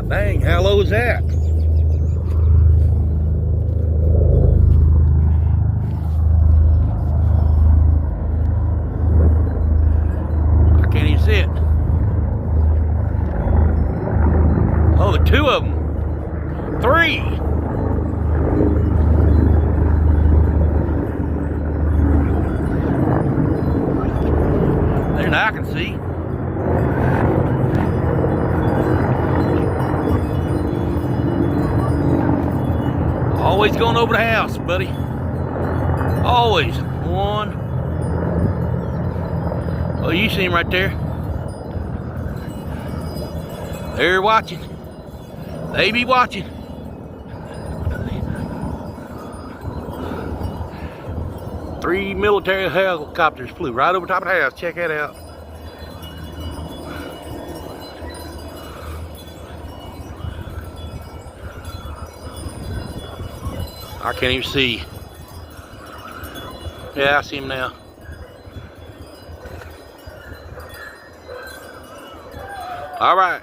dang, how low is that? I can't even see it. Oh, the two of them. Three. There, now I can see. Always going over the house, buddy. Always. One. Oh, you see him right there. They're watching. They be watching. Three military helicopters flew right over top of the house. Check that out. I can't even see. Yeah, I see him now. All right.